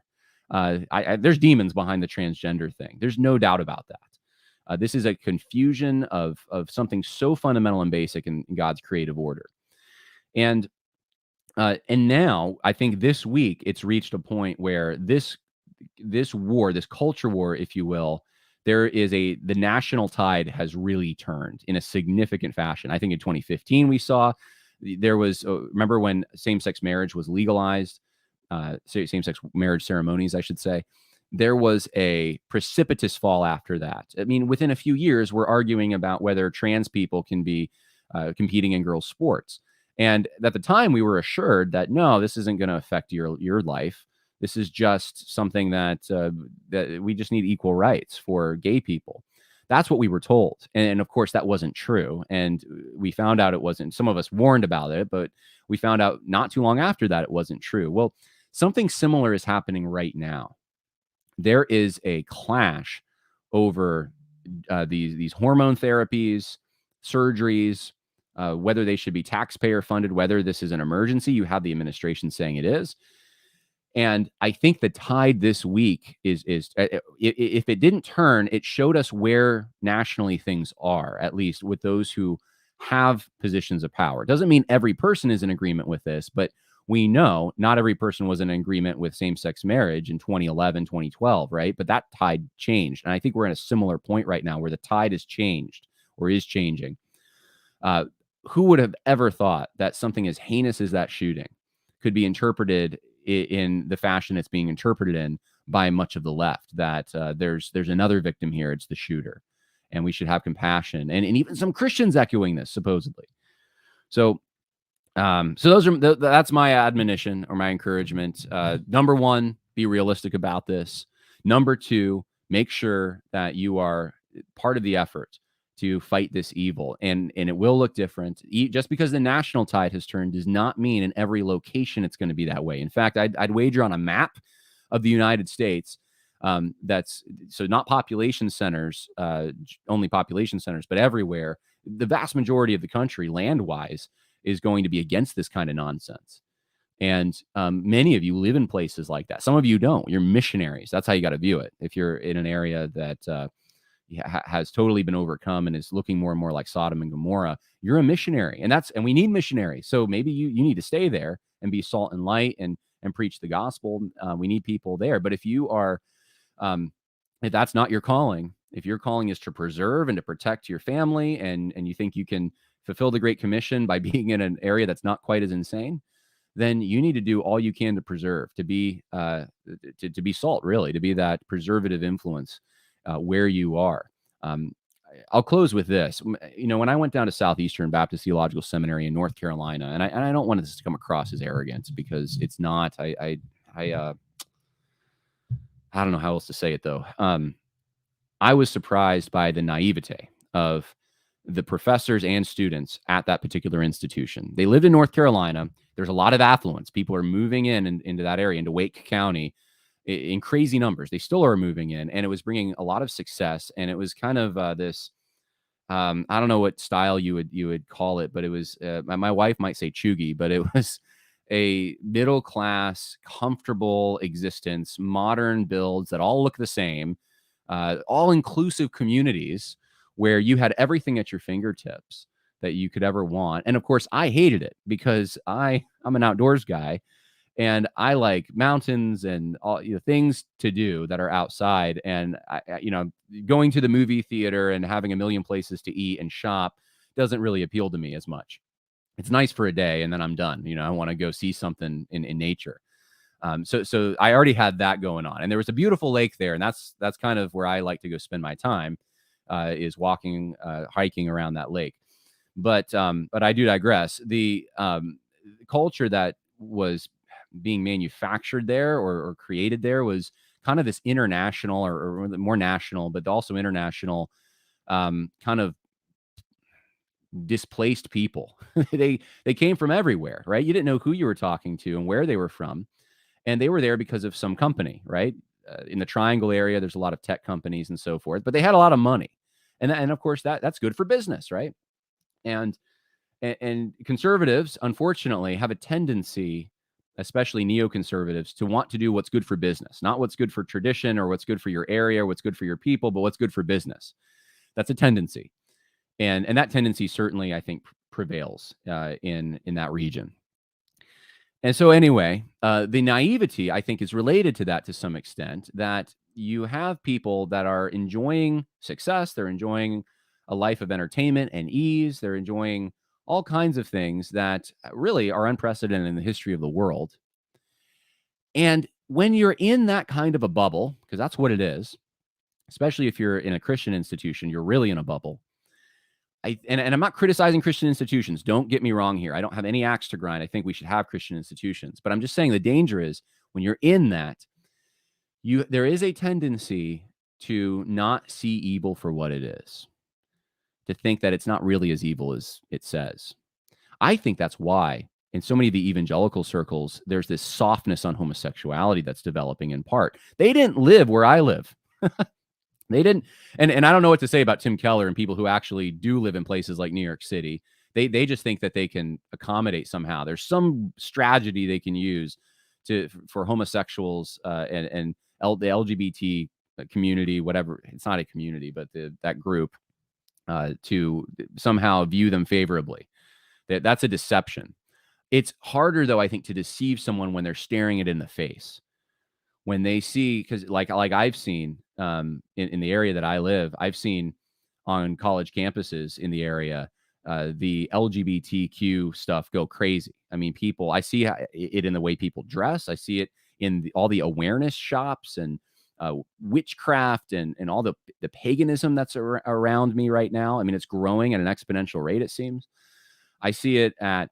There's demons behind the transgender thing. There's no doubt about that. This is a confusion of something so fundamental and basic in God's creative order. And now I think this week it's reached a point where this war, this culture war, if you will, the national tide has really turned in a significant fashion. I think in 2015 we saw there was, remember when same-sex marriage was legalized, same-sex marriage ceremonies, I should say. There was a precipitous fall after that. I mean, within a few years, we're arguing about whether trans people can be competing in girls' sports. And at the time, we were assured that, no, this isn't going to affect your life. This is just something that we just need equal rights for gay people. That's what we were told. And of course, that wasn't true. And we found out it wasn't. Some of us warned about it, but we found out not too long after that it wasn't true. Well, something similar is happening right now. There is a clash over these hormone therapies, surgeries, whether they should be taxpayer funded, whether this is an emergency. You have the administration saying it is. And I think the tide this week is if it didn't turn, it showed us where nationally things are, at least with those who have positions of power. It doesn't mean every person is in agreement with this, but we know not every person was in agreement with same-sex marriage in 2011, 2012, right? But that tide changed. And I think we're in a similar point right now where the tide has changed or is changing. Who would have ever thought that something as heinous as that shooting could be interpreted in the fashion it's being interpreted in by much of the left, that there's another victim here, it's the shooter, and we should have compassion, and even some Christians echoing this supposedly. So that's my admonition or my encouragement. Number one, be realistic about this. Number two, make sure that you are part of the effort to fight this evil, and it will look different. Just because the national tide has turned does not mean in every location it's going to be that way. In fact, I'd wager on a map of the United States that's so not population centers, only population centers, but everywhere. The vast majority of the country, land-wise, is going to be against this kind of nonsense. And many of you live in places like that. Some of you don't. You're missionaries. That's how you got to view it. If you're in an area that has totally been overcome and is looking more and more like Sodom and Gomorrah, you're a missionary, and we need missionaries. So maybe you need to stay there and be salt and light and preach the gospel. We need people there. But if you are, if that's not your calling, if your calling is to preserve and to protect your family, and you think you can fulfill the Great Commission by being in an area that's not quite as insane, then you need to do all you can to preserve, to be salt, really, to be that preservative influence where you are. I'll close with this. When I went down to Southeastern Baptist Theological Seminary in North Carolina, and I don't want this to come across as arrogance, because it's not. I don't know how else to say it, though. I was surprised by the naivete of the professors and students at that particular institution. They lived in North Carolina. There's a lot of affluence. People are moving into that area, into Wake County, in crazy numbers. They still are moving in, and it was bringing a lot of success. And it was kind of this, I don't know what style you would call it, but it was, my wife might say chuggy, but it was a middle class, comfortable existence, modern builds that all look the same, all inclusive communities where you had everything at your fingertips that you could ever want. And of course, I hated it because I'm an outdoors guy, and I like mountains and all things to do that are outside. And going to the movie theater and having a million places to eat and shop doesn't really appeal to me as much. It's nice for a day, and then I'm done. I want to go see something in nature. So I already had that going on, and there was a beautiful lake there, and that's kind of where I like to go spend my time, is walking, hiking around that lake. But I do digress. The culture that was being manufactured there or created there was kind of this international or more national, but also international, kind of displaced people. they came from everywhere, right? You didn't know who you were talking to and where they were from, and they were there because of some company, right? In the Triangle area, there's a lot of tech companies and so forth, but they had a lot of money, and of course that's good for business, right? And conservatives, unfortunately, have a tendency, especially neoconservatives, to want to do what's good for business, not what's good for tradition or what's good for your area, what's good for your people, but what's good for business. That's a tendency, and that tendency certainly, I think, prevails in that region. And so anyway, the naivety, I think, is related to that to some extent, that you have people that are enjoying success, they're enjoying a life of entertainment and ease, they're enjoying all kinds of things that really are unprecedented in the history of the world. And when you're in that kind of a bubble, because that's what it is, especially if you're in a Christian institution, you're really in a bubble. And I'm not criticizing Christian institutions. Don't get me wrong here. I don't have any axe to grind. I think we should have Christian institutions. But I'm just saying the danger is when you're in that, there is a tendency to not see evil for what it is, to think that it's not really as evil as it says. I think that's why in so many of the evangelical circles, there's this softness on homosexuality that's developing in part. They didn't live where I live. They didn't, and I don't know what to say about Tim Keller and people who actually do live in places like New York City. They just think that they can accommodate somehow. There's some strategy they can use for homosexuals and the LGBT community, whatever. It's not a community, but that group, to somehow view them favorably. That's a deception. It's harder, though, I think, to deceive someone when they're staring it in the face. When they see, because like I've seen in the area that I live, I've seen on college campuses in the area, the LGBTQ stuff go crazy. I mean, I see it in the way people dress. I see it in all the awareness shops and witchcraft and all the paganism that's around me right now. I mean, it's growing at an exponential rate, it seems. I see it I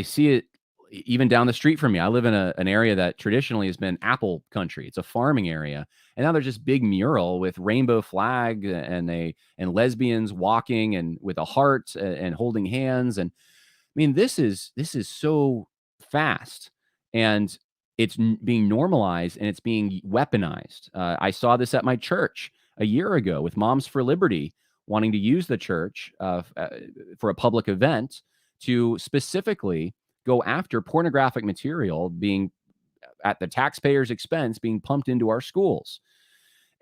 see it even down the street from me. I live in an area that traditionally has been apple country. It's a farming area. And now there's this big mural with rainbow flag and lesbians walking and with a heart and holding hands. And I mean, this is so fast, and it's being normalized and it's being weaponized. I saw this at my church a year ago with Moms for Liberty wanting to use the church for a public event to specifically go after pornographic material being at the taxpayers' expense being pumped into our schools.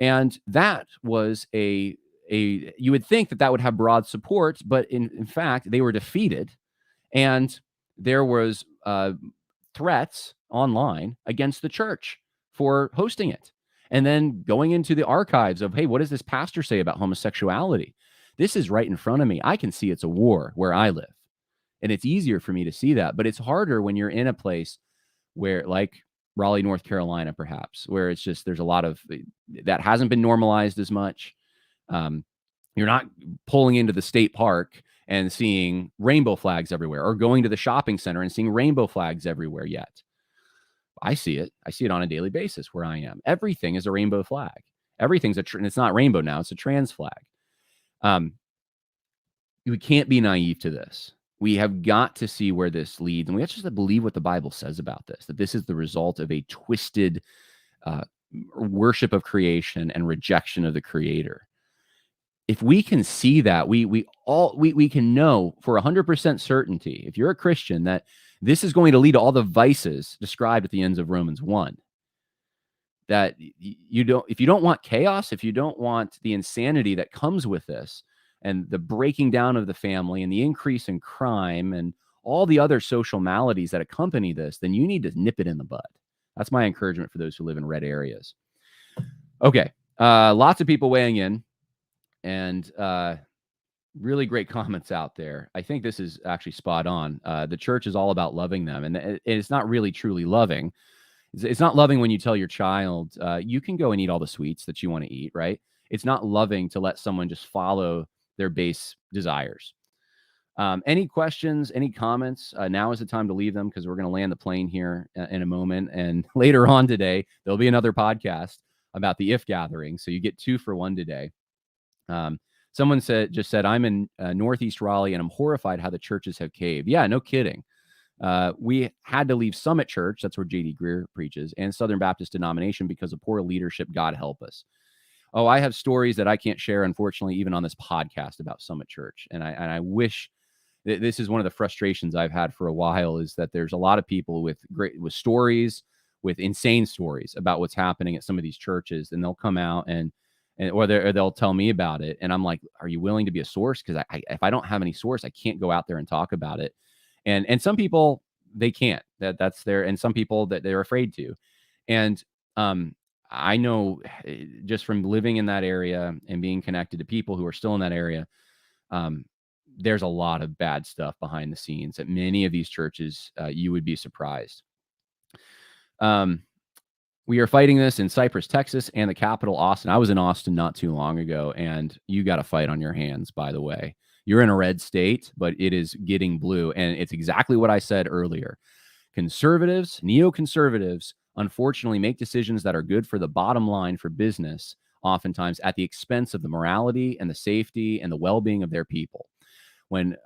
And that was you would think that would have broad support, but in fact, they were defeated. And there was threats online against the church for hosting it. And then going into the archives of, hey, what does this pastor say about homosexuality? This is right in front of me. I can see it's a war where I live. And it's easier for me to see that, but it's harder when you're in a place where, like Raleigh, North Carolina, perhaps, where it's just, there's a lot of that hasn't been normalized as much. You're not pulling into the state park and seeing rainbow flags everywhere, or going to the shopping center and seeing rainbow flags everywhere yet. I see it. I see it on a daily basis where I am. Everything is a rainbow flag. Everything's and it's not rainbow now, it's a trans flag. We can't be naive to this. We have got to see where this leads, and we have to believe what the Bible says about this, that this is the result of a twisted worship of creation and rejection of the Creator. If we can see that, we can know for 100% certainty, if you're a Christian, that this is going to lead to all the vices described at the ends of Romans 1. That if you don't want chaos, if you don't want the insanity that comes with this, and the breaking down of the family and the increase in crime and all the other social maladies that accompany this, then you need to nip it in the bud. That's my encouragement for those who live in red areas. Okay. Lots of people weighing in, and really great comments out there. I think this is actually spot on. The church is all about loving them, and it's not really truly loving. It's not loving when you tell your child, you can go and eat all the sweets that you want to eat, right? It's not loving to let someone just follow their base desires. Any questions, any comments? Now is the time to leave them, because we're going to land the plane here in a moment. And later on today, there'll be another podcast about the IF gathering. So you get 2 for 1 today. Someone just said, I'm in Northeast Raleigh, and I'm horrified how the churches have caved. Yeah, no kidding. We had to leave Summit Church, that's where J.D. Greer preaches, and Southern Baptist denomination because of poor leadership. God help us. Oh, I have stories that I can't share, unfortunately, even on this podcast about Summit Church. And I wish this is one of the frustrations I've had for a while, is that there's a lot of people with stories, with insane stories about what's happening at some of these churches, and they'll come out or they'll tell me about it. And I'm like, are you willing to be a source? Because if I don't have any source, I can't go out there and talk about it. And some people, they can't. That's their, and some people that they're afraid to. And I know, just from living in that area and being connected to people who are still in that area, there's a lot of bad stuff behind the scenes at many of these churches. You would be surprised. We are fighting this in Cypress, Texas, and the capital, Austin. I was in Austin not too long ago, and you got a fight on your hands, by the way. You're in a red state, but it is getting blue. And it's exactly what I said earlier. Conservatives, neoconservatives, unfortunately make decisions that are good for the bottom line for business, oftentimes at the expense of the morality and the safety and the well-being of their people. When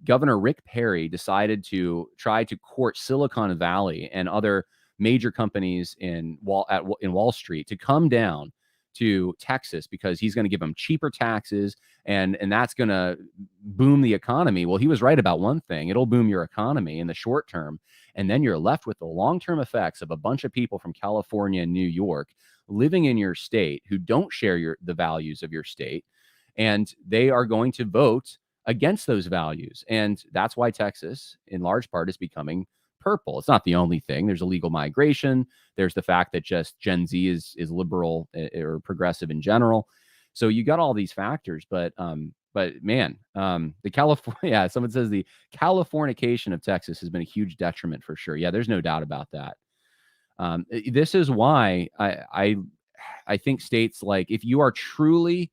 Governor Rick Perry decided to try to court Silicon Valley and other major companies in Wall Street to come down to Texas because he's going to give them cheaper taxes and that's going to boom the economy. Well, he was right about one thing. It'll boom your economy in the short term. And then you're left with the long-term effects of a bunch of people from California and New York living in your state who don't share the values of your state. And they are going to vote against those values. And that's why Texas, in large part, is becoming purple. It's not the only thing. There's illegal migration. There's the fact that just Gen Z is liberal or progressive in general. So you got all these factors, but man, the California, someone says the Californication of Texas has been a huge detriment for sure. Yeah, there's no doubt about that. This is why I think states like, if you are truly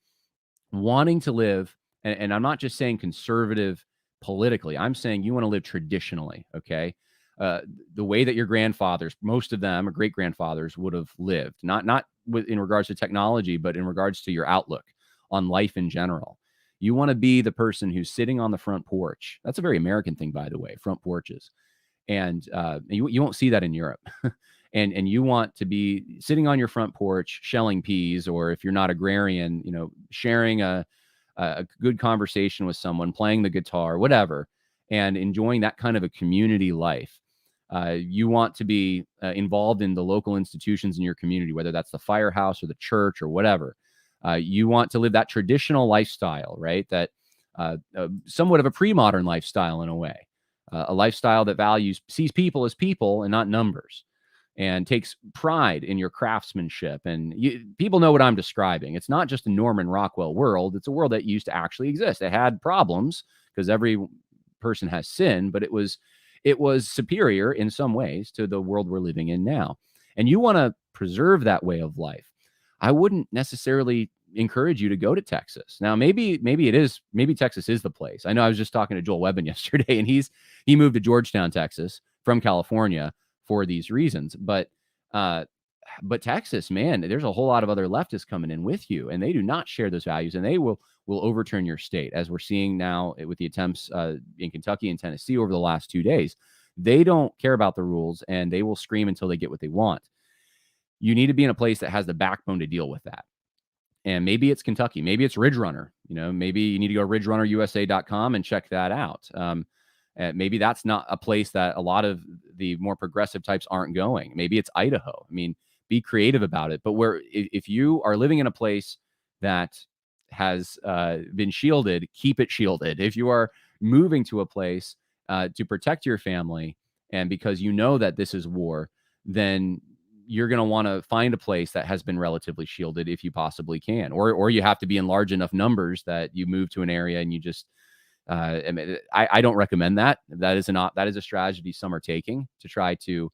wanting to live, and I'm not just saying conservative politically, I'm saying you want to live traditionally, okay? The way that your grandfathers, most of them, or great grandfathers, would have lived, not in regards to technology, but in regards to your outlook on life in general. You want to be the person who's sitting on the front porch. That's a very American thing, by the way, front porches. And you won't see that in Europe. And you want to be sitting on your front porch, shelling peas, or if you're not agrarian, sharing a good conversation with someone, playing the guitar, whatever, and enjoying that kind of a community life. You want to be involved in the local institutions in your community, whether that's the firehouse or the church or whatever. You want to live that traditional lifestyle, right? That somewhat of a pre-modern lifestyle in a way, a lifestyle that sees people as people and not numbers, and takes pride in your craftsmanship. And people know what I'm describing. It's not just a Norman Rockwell world. It's a world that used to actually exist. It had problems because every person has sin, but it was superior in some ways to the world we're living in now. And you want to preserve that way of life. I wouldn't necessarily encourage you to go to Texas. Now, maybe Texas is the place. I know I was just talking to Joel Webbin yesterday, and he moved to Georgetown, Texas from California for these reasons. But Texas, man, there's a whole lot of other leftists coming in with you, and they do not share those values, and they will overturn your state, as we're seeing now with the attempts in Kentucky and Tennessee over the last 2 days. They don't care about the rules, and they will scream until they get what they want. You need to be in a place that has the backbone to deal with that. And maybe it's Kentucky. Maybe it's Ridge Runner. Maybe you need to go to ridgerunnerusa.com and check that out. Maybe that's not a place that a lot of the more progressive types aren't going. Maybe it's Idaho. I mean, be creative about it. But if you are living in a place that has been shielded, keep it shielded. If you are moving to a place to protect your family, and because you know that this is war, then you're going to want to find a place that has been relatively shielded if you possibly can, or you have to be in large enough numbers that you move to an area and you just I don't recommend that. That is a strategy some are taking to try to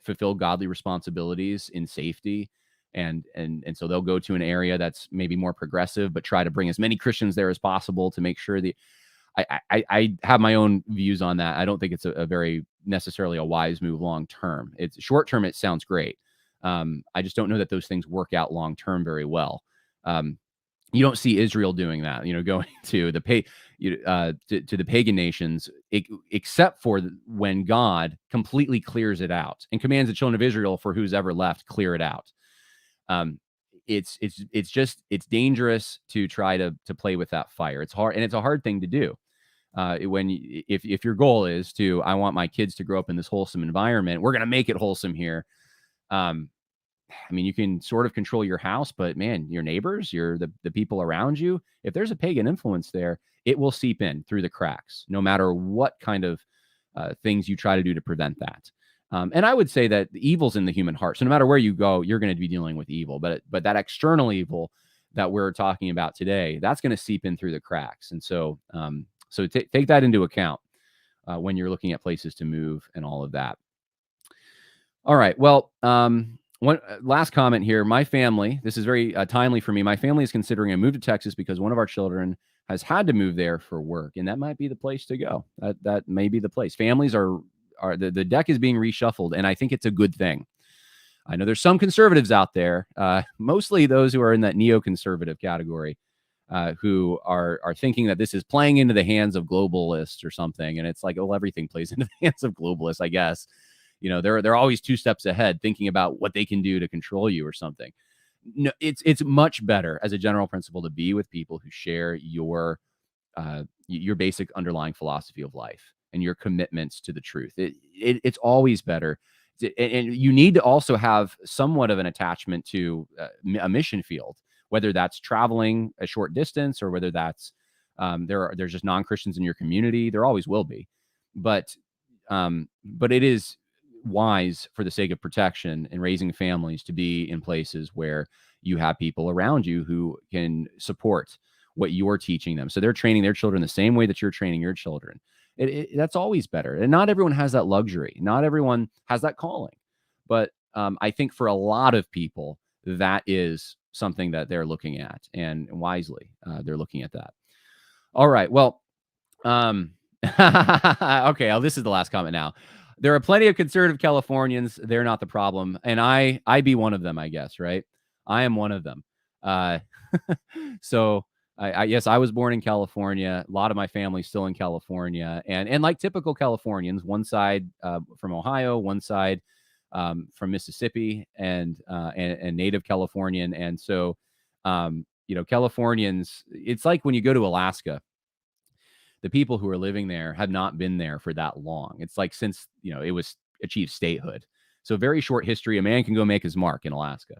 fulfill godly responsibilities in safety. And so they'll go to an area that's maybe more progressive, but try to bring as many Christians there as possible to make sure I have my own views on that. I don't think it's a very necessarily a wise move long term. It's short term. It sounds great. I just don't know that those things work out long term very well. You don't see Israel doing that, going to the to the pagan nations, except for when God completely clears it out and commands the children of Israel, for who's ever left, clear it out. It's dangerous to try to play with that fire. It's hard, and it's a hard thing to do. If your goal is I want my kids to grow up in this wholesome environment, we're going to make it wholesome here. I mean, you can sort of control your house, but man, your neighbors, the people around you, if there's a pagan influence there, it will seep in through the cracks, no matter what kind of things you try to do to prevent that. And I would say that the evil's in the human heart. So no matter where you go, you're going to be dealing with evil, but that external evil that we're talking about today, that's going to seep in through the cracks. And so, take that into account when you're looking at places to move and all of that. All right. Well, one last comment here. My family, this is very timely for me. My family is considering a move to Texas because one of our children has had to move there for work, and that might be the place to go. That may be the place. Families are the deck is being reshuffled, and I think it's a good thing. I know there's some conservatives out there, mostly those who are in that neoconservative category, who are thinking that this is playing into the hands of globalists or something, and it's like, oh, everything plays into the hands of globalists, I guess. They're always 2 steps ahead, thinking about what they can do to control you or something. No, it's much better as a general principle to be with people who share your basic underlying philosophy of life and your commitments to the truth. It's always better. And you need to also have somewhat of an attachment to a mission field, whether that's traveling a short distance or whether that's there's just non-Christians in your community. There always will be, but it is wise, for the sake of protection and raising families, to be in places where you have people around you who can support what you're teaching them. So they're training their children the same way that you're training your children. That's always better. And not everyone has that luxury. Not everyone has that calling. But I think for a lot of people, that is something that they're looking at, and wisely, they're looking at that. All right. Well, okay. This is the last comment now. There are plenty of conservative Californians. They're not the problem. And I be one of them, I guess, right? I am one of them. So yes, I was born in California. A lot of my family's still in California, and like typical Californians, one side from Ohio, one side from Mississippi, and native Californian. And so, Californians, it's like when you go to Alaska, the people who are living there have not been there for that long. It's like since, it was achieved statehood. So very short history. A man can go make his mark in Alaska.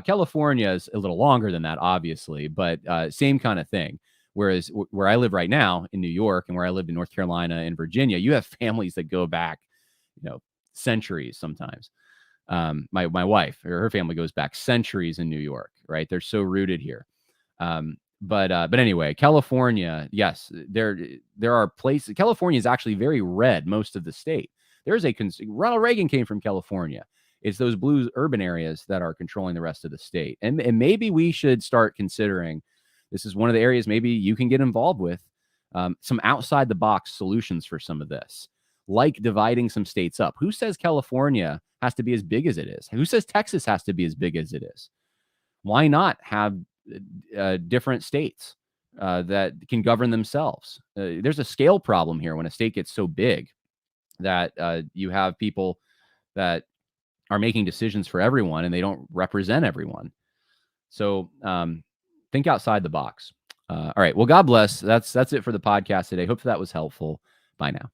California is a little longer than that, obviously, but same kind of thing. Whereas where I live right now in New York, and where I lived in North Carolina and Virginia, you have families that go back, centuries sometimes. My wife, or her family, goes back centuries in New York, right? They're so rooted here. But anyway, California, yes, there are places. California is actually very red, most of the state. Ronald Reagan came from California. It's those blue urban areas that are controlling the rest of the state. And maybe we should start considering, this is one of the areas maybe you can get involved with, some outside the box solutions for some of this, like dividing some states up. Who says California has to be as big as it is? Who says Texas has to be as big as it is? Why not have different states that can govern themselves? There's a scale problem here when a state gets so big that you have people that are making decisions for everyone and they don't represent everyone. So think outside the box. All right. Well, God bless. That's it for the podcast today. Hope that was helpful. Bye now.